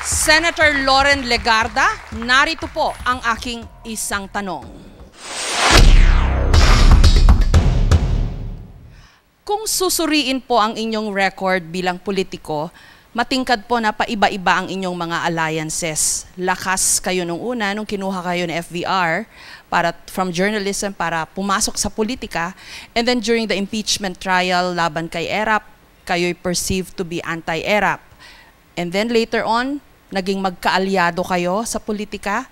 Senator Loren Legarda, narito po ang aking isang tanong. Kung susuriin po ang inyong record bilang politiko, matingkad po na paiba-iba ang inyong mga alliances. Lakas kayo nung una, nung kinuha kayo ng FVR from journalism para pumasok sa politika. And then during the impeachment trial laban kay ERAP, kayo'y perceived to be anti-ERAP. And then later on, naging magkaalyado kayo sa politika.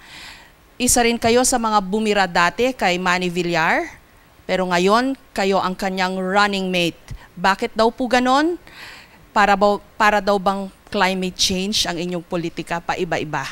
Isa rin kayo sa mga bumira dati kay Manny Villar. Pero ngayon, kayo ang kanyang running mate. Bakit daw po ganon? Para daw bang climate change ang inyong politika pa iba-iba?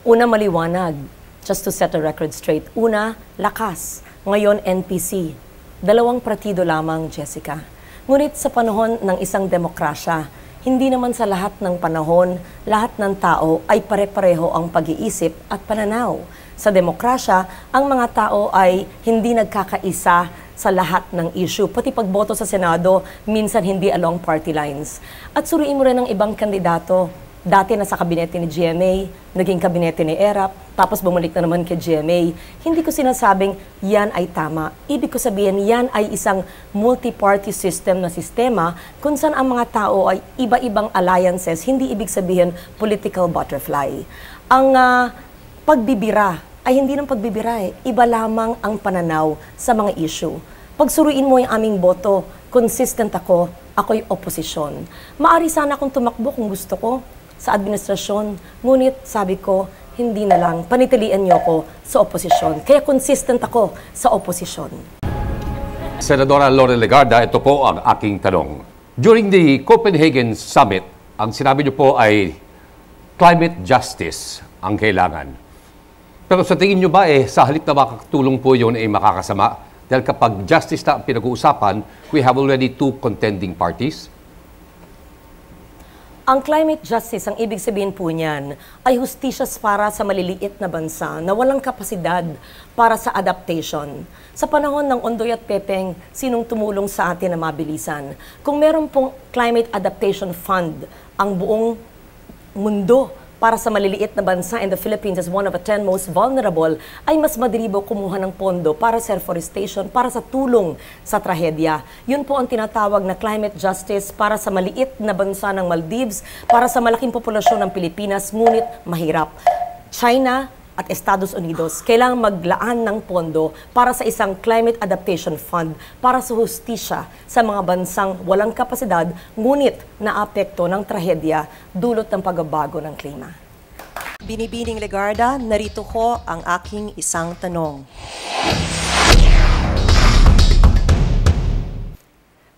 Una, maliwanag. Just to set the record straight. Una, lakas. Ngayon, NPC. Dalawang partido lamang, Jessica. Ngunit sa panahon ng isang demokrasya, hindi naman sa lahat ng panahon, lahat ng tao ay pare-pareho ang pag-iisip at pananaw. Sa demokrasya, ang mga tao ay hindi nagkakaisa sa lahat ng issue. Pati pagboto sa Senado, minsan hindi along party lines. At suriin mo rin ang ibang kandidato. Dati nasa kabinete ni GMA, naging kabinete ni ERAP, tapos bumalik na naman kay GMA. Hindi ko sinasabing yan ay tama. Ibig ko sabihin, yan ay isang multi-party system na sistema kung saan ang mga tao ay iba-ibang alliances, hindi ibig sabihin political butterfly. Ang pagbibira ay hindi ng pagbibira eh. Iba lamang ang pananaw sa mga issue. Pag suruin mo yung aming boto, consistent ako, ako'y oposisyon. Maari sana akong tumakbo kung gusto ko sa administrasyon, ngunit sabi ko, hindi na lang, panitilian niyo ako sa oposisyon. Kaya consistent ako sa oposisyon. Senadora Loren Legarda, ito po ang aking tanong. During the Copenhagen Summit, ang sinabi niyo po ay climate justice ang kailangan. Pero sa tingin nyo ba, sa halip na makakatulong po yun ay makakasama? Dahil kapag justice na ang pinag-uusapan, we have already two contending parties. Ang climate justice, ang ibig sabihin po niyan, ay hustisya para sa maliliit na bansa na walang kapasidad para sa adaptation. Sa panahon ng Ondoy at Pepeng, sinong tumulong sa atin na mabilisan? Kung meron pong Climate Adaptation Fund, ang buong mundo para sa maliliit na bansa, and the Philippines as one of the 10 most vulnerable, ay mas madribo kumuha ng pondo para sa reforestation, para sa tulong sa trahedya. Yun po ang tinatawag na climate justice para sa maliit na bansa ng Maldives, para sa malaking populasyon ng Pilipinas, ngunit mahirap. China at Estados Unidos, kailangang maglaan ng pondo para sa isang Climate Adaptation Fund para sa hustisya sa mga bansang walang kapasidad, ngunit naapekto ng trahedya dulot ng pagbabago ng klima. Binibining Legarda, narito ko ang aking isang tanong.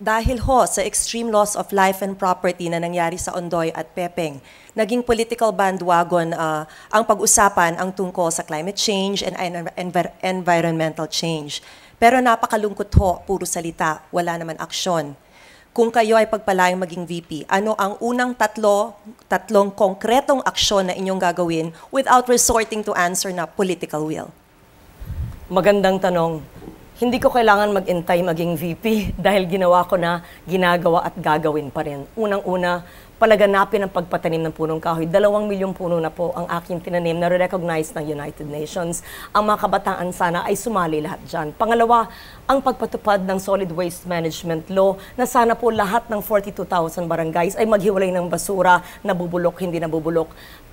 Dahil ho sa extreme loss of life and property na nangyari sa Ondoy at Pepeng, naging political bandwagon ang pag-usapan ang tungkol sa climate change and environmental change. Pero napakalungkot ho, puro salita, wala naman aksyon. Kung kayo ay pagpalayang maging VP, ano ang unang tatlong konkretong aksyon na inyong gagawin without resorting to answer na political will? Magandang tanong. Hindi ko kailangan mag-intay maging VP dahil ginawa ko na, ginagawa at gagawin pa rin. Unang-una, palaganapin ang pagpatanim ng punong kahoy. 2 milyong puno na po ang aking tinanim na recognize ng United Nations. Ang mga kabataan sana ay sumali lahat dyan. Pangalawa, ang pagpatupad ng Solid Waste Management Law na sana po lahat ng 42,000 barangays ay maghiwalay ng basura, nabubulok, hindi nabubulok.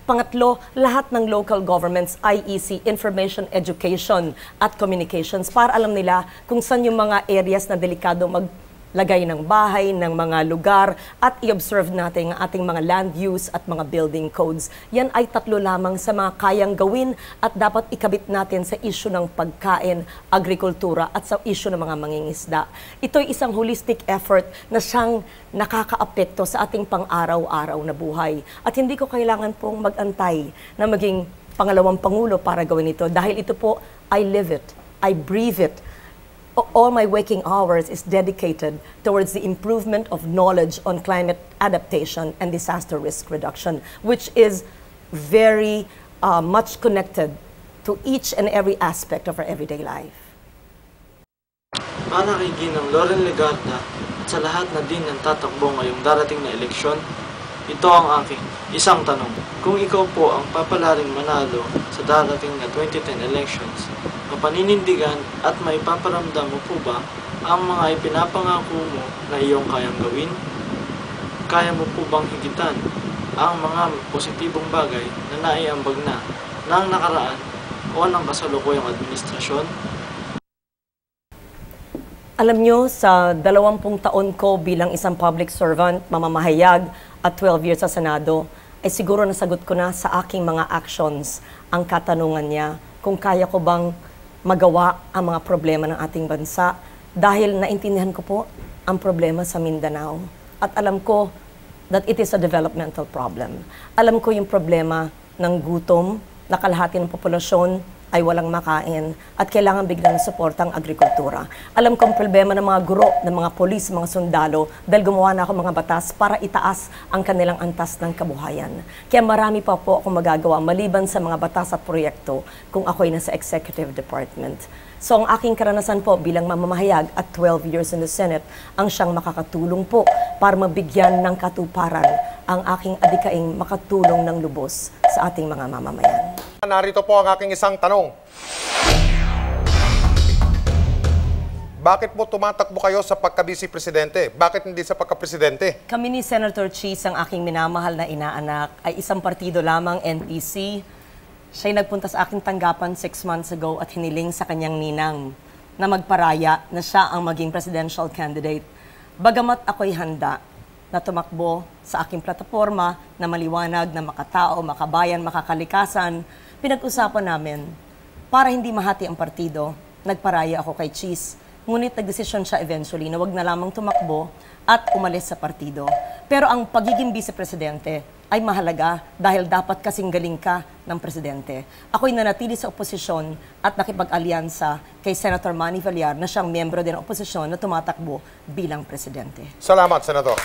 Pangatlo, lahat ng local governments, IEC, information, education at communications para alam nila kung saan yung mga areas na delikado maglagay ng bahay, ng mga lugar at i-observe natin ang ating mga land use at mga building codes. Yan ay 3 lamang sa mga kayang gawin at dapat ikabit natin sa issue ng pagkain, agrikultura at sa issue ng mga mangingisda. Ito'y isang holistic effort na siyang nakakaapekto sa ating pang-araw-araw na buhay. At hindi ko kailangan pong mag-antay na maging pangalawang pangulo para gawin ito dahil ito po, I live it, I breathe it. All my waking hours is dedicated towards the improvement of knowledge on climate adaptation and disaster risk reduction, which is very much connected to each and every aspect of our everyday life. Para kay Ginang Loren Legarda at sa lahat na din ng tatakbo ngayong darating na eleksyon, Ito ang aking isang tanong. Kung ikaw po ang papalaring manalo sa darating na 2010 elections, mapaninindigan at may paparamdam mo po ba ang mga ipinapangako mo na iyong kayang gawin? Kaya mo po bang higitan ang mga positibong bagay na naiambag na ng nakaraan o ng kasalukuyang administrasyon? Alam nyo, sa 20 taon ko bilang isang public servant, mamamahayag at 12 years sa Senado, ay siguro nasagot ko na sa aking mga actions ang katanungan niya kung kaya ko bang magawa ang mga problema ng ating bansa dahil naintindihan ko po ang problema sa Mindanao. At alam ko that it is a developmental problem. Alam ko yung problema ng gutom, na kalahati ng populasyon ay walang makain at kailangan biglang suporta ang agrikultura. Alam ko ang problema ng mga guro, ng mga polis, mga sundalo dahil gumawa na ako mga batas para itaas ang kanilang antas ng kabuhayan. Kaya marami pa po akong magagawa maliban sa mga batas at proyekto kung ako'y nasa executive department. So ang aking karanasan po bilang mamamahayag at 12 years in the Senate ang siyang makakatulong po para mabigyan ng katuparan ang aking adikaing makatulong ng lubos sa ating mga mamamayan. Narito po ang aking isang tanong. Bakit po tumatakbo kayo sa pagka-vice presidente? Bakit hindi sa pagka-presidente? Kami ni Senator Cheese, ang aking minamahal na inaanak, ay isang partido lamang, NPC. Siya'y nagpunta sa aking tanggapan 6 months ago at hiniling sa kanyang ninang na magparaya na siya ang maging presidential candidate. Bagamat ako'y handa na tumakbo sa aking plataforma na maliwanag, na makatao, makabayan, makakalikasan, pinag-usapan namin para hindi mahati ang partido, nagparaya ako kay Cheese. Ngunit nagdesisyon siya eventually na wag na lamang tumakbo at umalis sa partido. Pero ang pagiging vice-presidente ay mahalaga dahil dapat kasing galing ka ng presidente. Ako'y nanatili sa oposisyon at nakipag-alyansa kay Senator Manny Villar na siyang miyembro din ng oposisyon na tumatakbo bilang presidente. Salamat, Senador.